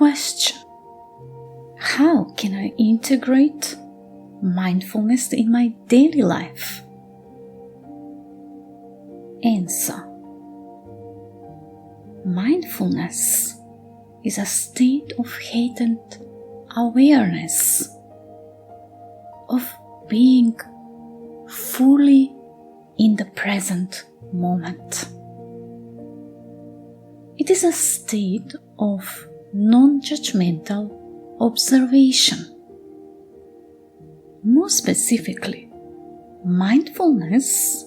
question: how can I integrate mindfulness in my daily life? Answer: mindfulness is a state of heightened awareness, of being fully in the present moment. It is a state of non-judgmental observation. More specifically, mindfulness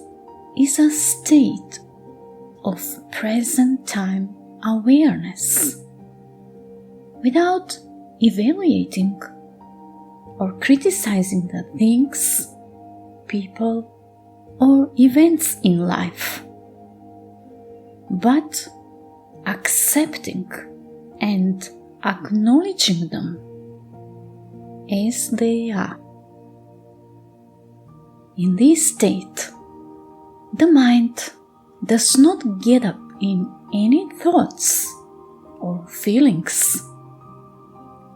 is a state of present time awareness without evaluating or criticizing the things, people, or events in life, but accepting and acknowledging them as they are. In this state, the mind does not get up in any thoughts or feelings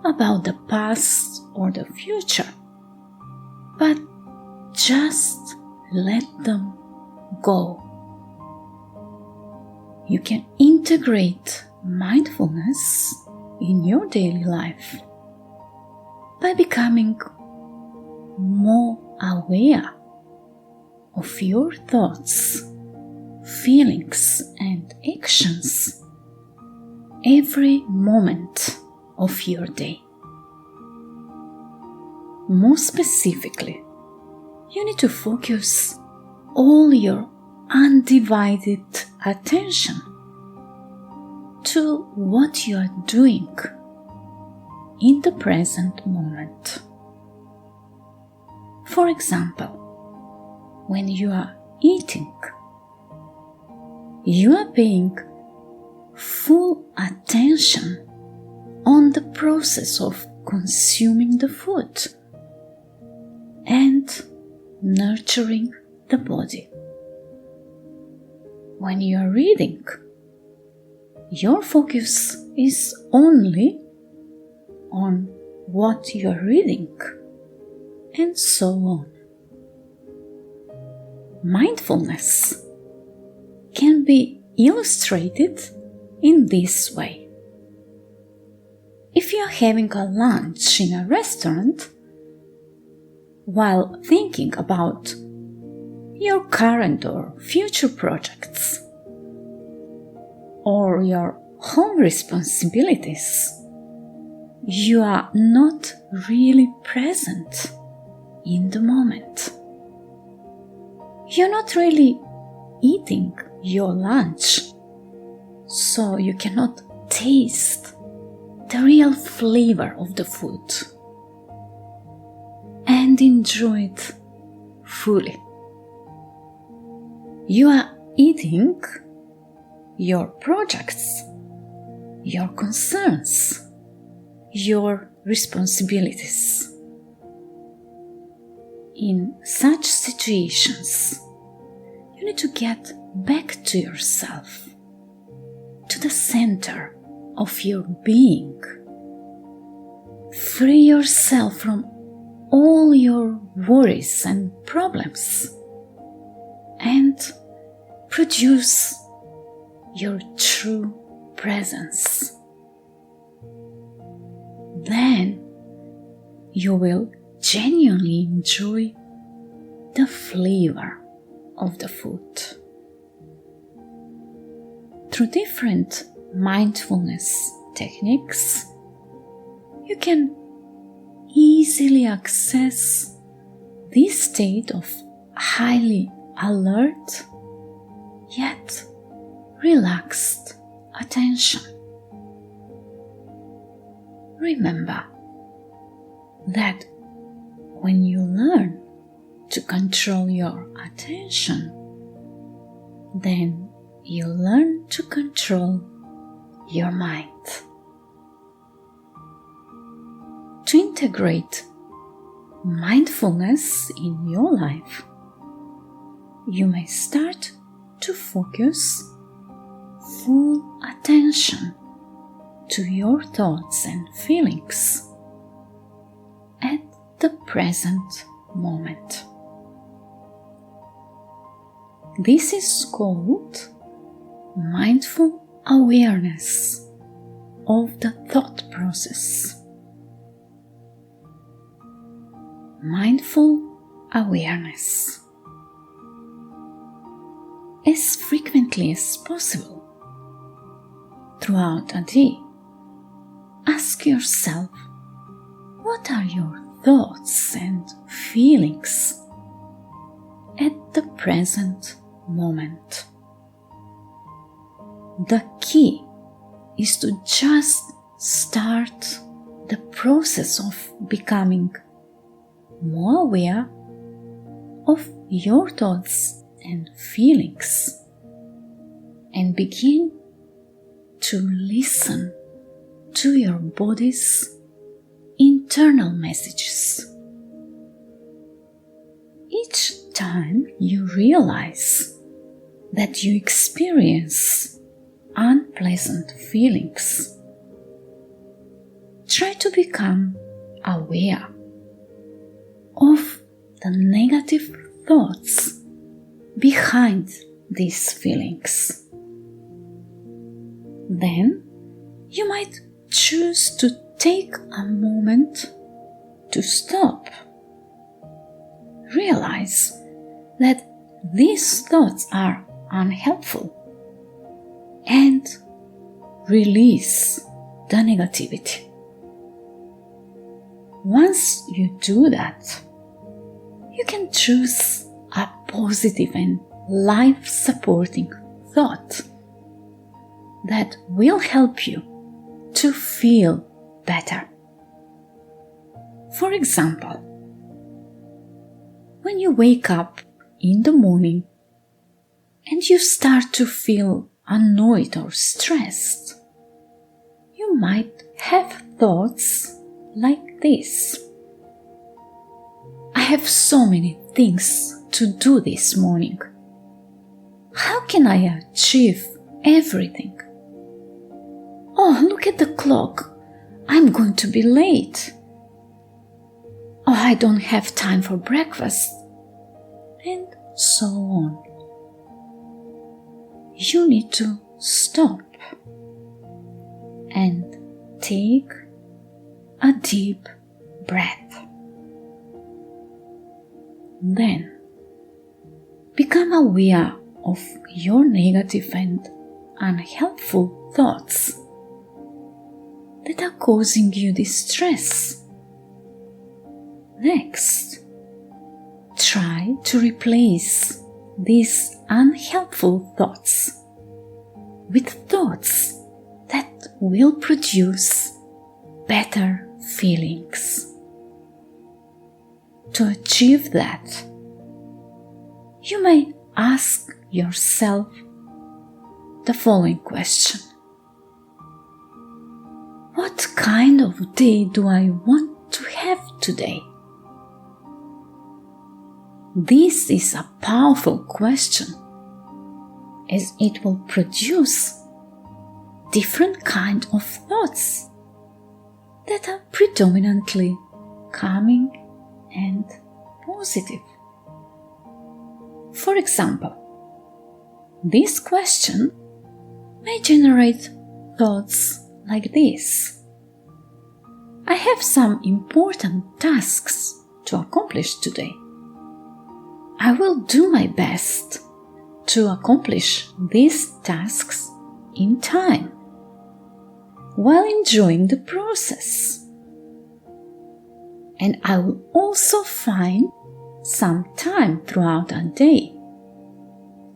about the past or the future, but just let them go. You can integrate mindfulness in your daily life by becoming more aware of your thoughts, feelings, and actions every moment of your day. More specifically, you need to focus all your undivided attention to what you are doing in the present moment. For example, when you are eating, you are paying full attention on the process of consuming the food and nurturing the body. When you are reading, your focus is only on what you are reading, and so on. Mindfulness can be illustrated in this way. If you are having a lunch in a restaurant, while thinking about your current or future projects, or your home responsibilities, you are not really present in the moment. You're not really eating your lunch, so you cannot taste the real flavor of the food and enjoy it fully. You are eating your projects, your concerns, your responsibilities. In such situations, you need to get back to yourself, to the center of your being. Free yourself from all your worries and problems and produce your true presence. Then you will genuinely enjoy the flavor of the food. Through different mindfulness techniques, you can easily access this state of highly alert yet relaxed attention. Remember that when you learn to control your attention, then you learn to control your mind. To integrate mindfulness in your life, you may start to focus full attention to your thoughts and feelings at the present moment. This is called mindful awareness of the thought process. Mindful awareness. As frequently as possible throughout a day, ask yourself, what are your thoughts and feelings at the present moment? The key is to just start the process of becoming more aware of your thoughts and feelings and begin to listen to your body's internal messages. Each time you realize that you experience unpleasant feelings, try to become aware of the negative thoughts behind these feelings. Then you might choose to take a moment to stop. Realize that these thoughts are unhelpful and release the negativity. Once you do that, you can choose a positive and life-supporting thought that will help you to feel better. For example, when you wake up in the morning and you start to feel annoyed or stressed, you might have thoughts like this. I have so many things to do this morning. How can I achieve everything? Oh, look at the clock. I'm going to be late. Oh, I don't have time for breakfast. And so on. You need to stop and take a deep breath. Then become aware of your negative and unhelpful thoughts that are causing you distress. Next, try to replace these unhelpful thoughts with thoughts that will produce better feelings. To achieve that, you may ask yourself the following question. What kind of day do I want to have today? This is a powerful question, as it will produce different kinds of thoughts that are predominantly calming and positive. For example, this question may generate thoughts like this. I have some important tasks to accomplish today. I will do my best to accomplish these tasks in time, while enjoying the process. And I will also find some time throughout the day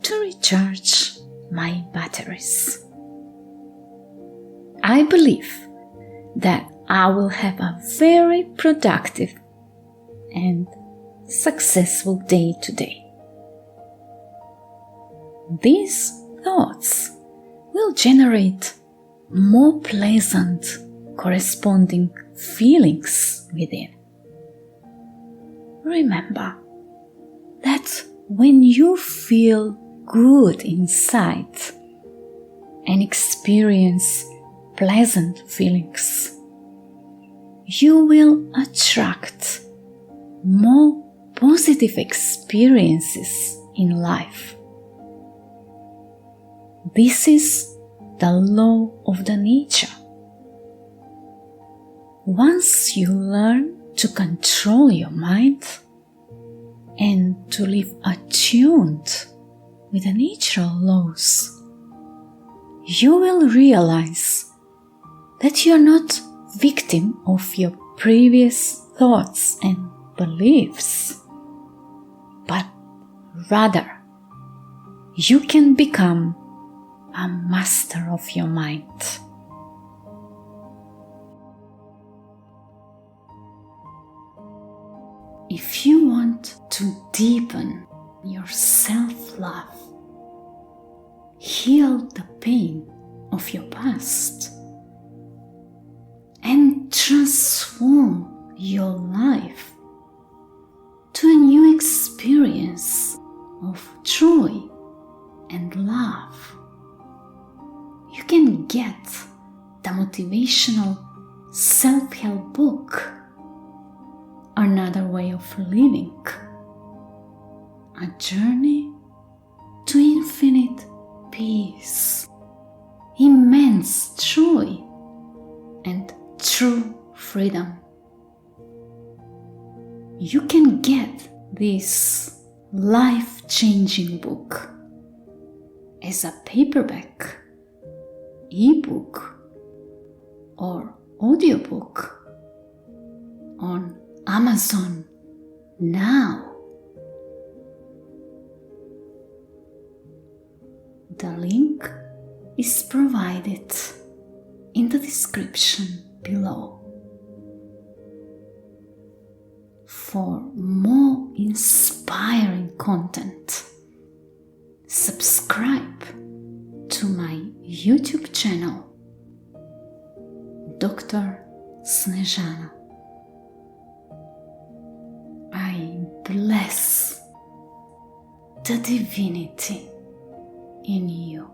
to recharge my batteries. I believe that I will have a very productive and successful day today. These thoughts will generate more pleasant corresponding feelings within. Remember that when you feel good inside and experience pleasant feelings. You will attract more positive experiences in life. This is the law of the nature. Once you learn to control your mind and to live attuned with the natural laws, you will realize that you are not victim of your previous thoughts and beliefs, but rather you can become a master of your mind. If you want to deepen your self-love, heal the pain of your past, and transform your life to a new experience of joy and love, you can get the motivational self-help book, Another Way of Living, a journey to infinite peace, immense joy, and true freedom. You can get this life-changing book as a paperback, ebook, or audiobook on Amazon now. The link is provided in the description below. For more inspiring content, subscribe to my YouTube channel, Dr. Snežana. I bless the divinity in you.